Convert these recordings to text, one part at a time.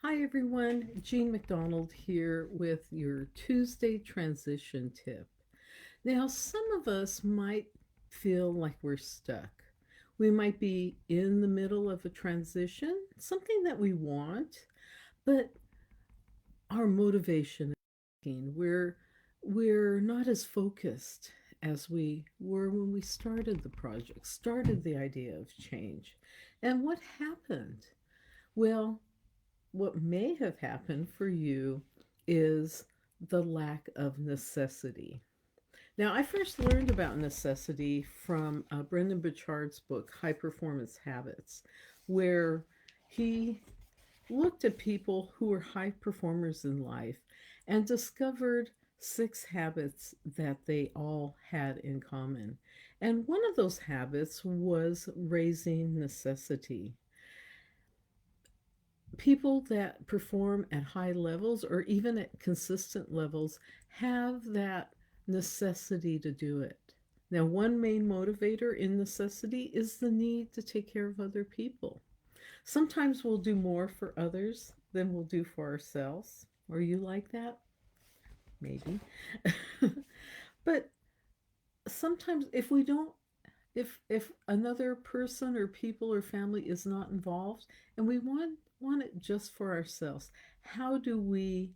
Hi everyone, Jean McDonald here with your Tuesday transition tip. Now, some of us might feel like we're stuck. We might be in the middle of a transition, something that we want, but our motivation is lacking. We're not as focused as we were when we started the project, started the idea of change. And what happened? Well, what may have happened for you is the lack of necessity. Now, I first learned about necessity from Brendan Burchard's book, High Performance Habits, where he looked at people who were high performers in life and discovered six habits that they all had in common. And one of those habits was raising necessity. People that perform at high levels or even at consistent levels have that necessity to do it. Now, one main motivator in necessity is the need to take care of other people. Sometimes we'll do more for others than we'll do for ourselves. Are you like that? Maybe. But sometimes if we don't if another person or people or family is not involved and we want it just for ourselves, how do we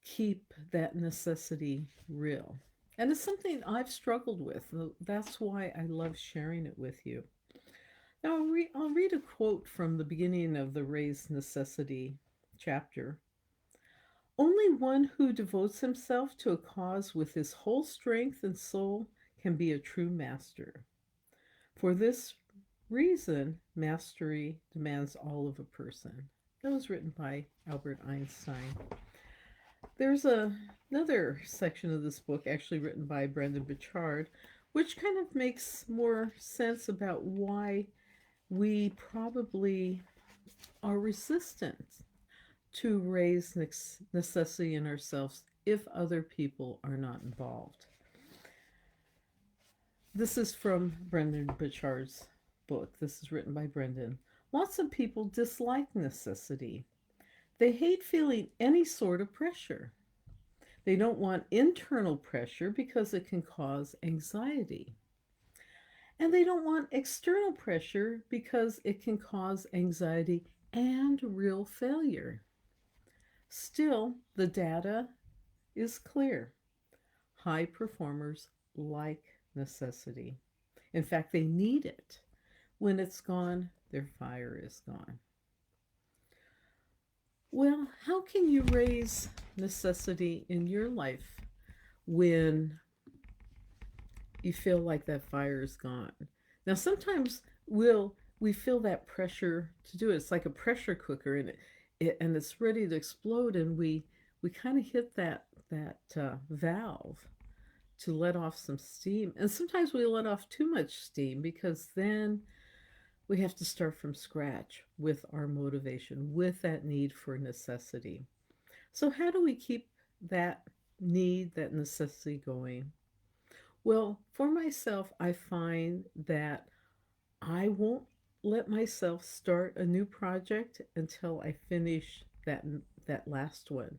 keep that necessity real? And it's something I've struggled with. That's why I love sharing it with you. Now I'll read a quote from the beginning of the Raised Necessity chapter. Only one who devotes himself to a cause with his whole strength and soul can be a true master. For this reason, mastery demands all of a person. That was written by Albert Einstein. There's another section of this book, actually written by Brendan Burchard, which kind of makes more sense about why we probably are resistant to raise necessity in ourselves if other people are not involved. This is from Brendan Burchard's book. This is written by Brendan. Lots of people dislike necessity. They hate feeling any sort of pressure. They don't want internal pressure because it can cause anxiety. And they don't want external pressure because it can cause anxiety and real failure. Still, the data is clear. High performers like necessity. In fact, they need it. When it's gone, their fire is gone. Well, how can you raise necessity in your life when you feel like that fire is gone? Now, sometimes we feel that pressure to do it. It's like a pressure cooker, and and it's ready to explode, and we kind of hit that valve to let off some steam. And sometimes we let off too much steam because then we have to start from scratch with our motivation, with that need for necessity. So, how do we keep that need, that necessity going? Well, for myself, I find that I won't let myself start a new project until I finish that last one.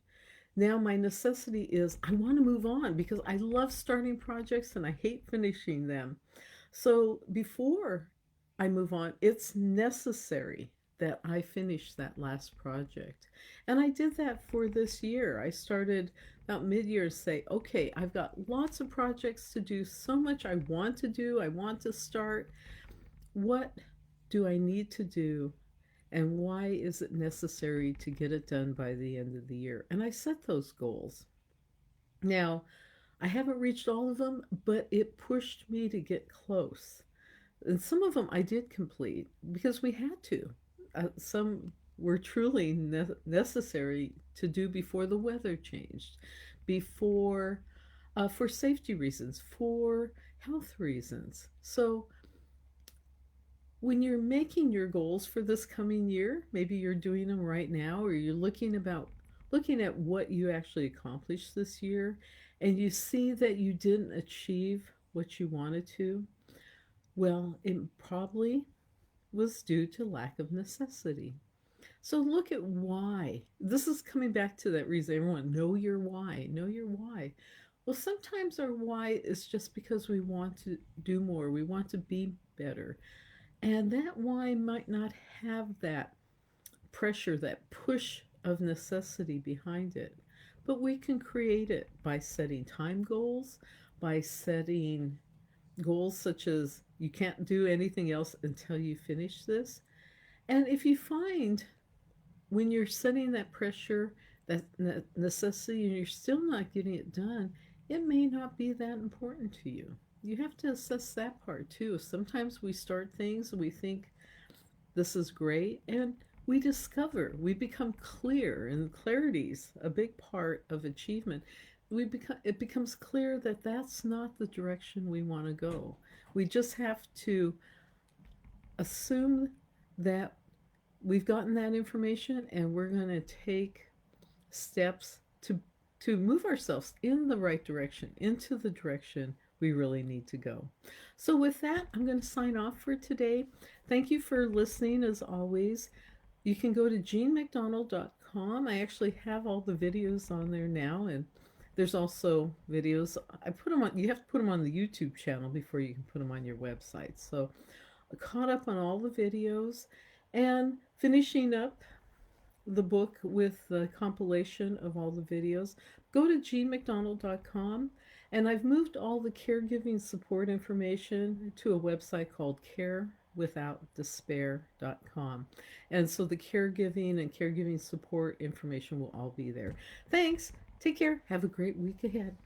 Now my necessity is I want to move on because I love starting projects and I hate finishing them. So before I move on, it's necessary that I finish that last project. And I did that for this year. I started about mid-year to say, okay, I've got lots of projects to do, so much I want to do, I want to start. What do I need to do? And why is it necessary to get it done by the end of the year? And I set those goals. Now, I haven't reached all of them, but it pushed me to get close. And some of them I did complete because we had to. Some were truly necessary to do before the weather changed, before for safety reasons, for health reasons. So when you're making your goals for this coming year, maybe you're doing them right now or you're looking at what you actually accomplished this year and you see that you didn't achieve what you wanted to, well, it probably was due to lack of necessity. So look at why. This is coming back to that reason, everyone, know your why. Know your why. Well, sometimes our why is just because we want to do more, we want to be better. And that why might not have that pressure, that push of necessity behind it. But we can create it by setting time goals, by setting goals such as you can't do anything else until you finish this. And if you find when you're setting that pressure, that necessity, and you're still not getting it done, it may not be that important to you. You have to assess that part too. Sometimes we start things and we think this is great, and we become clear, and clarity's a big part of achievement. It becomes clear that that's not the direction we want to go. We just have to assume that we've gotten that information and we're going to take steps to move ourselves in the right direction, into the direction we really need to go. So with that, I'm going to sign off for today. Thank you for listening as always. You can go to jeanmcdonald.com. I actually have all the videos on there now, and there's also videos. I put them on, you have to put them on the YouTube channel before you can put them on your website. So I caught up on all the videos and finishing up the book with the compilation of all the videos. Go to jeanmcdonald.com, and I've moved all the caregiving support information to a website called carewithoutdespair.com. And so the caregiving and caregiving support information will all be there. Thanks. Take care. Have a great week ahead.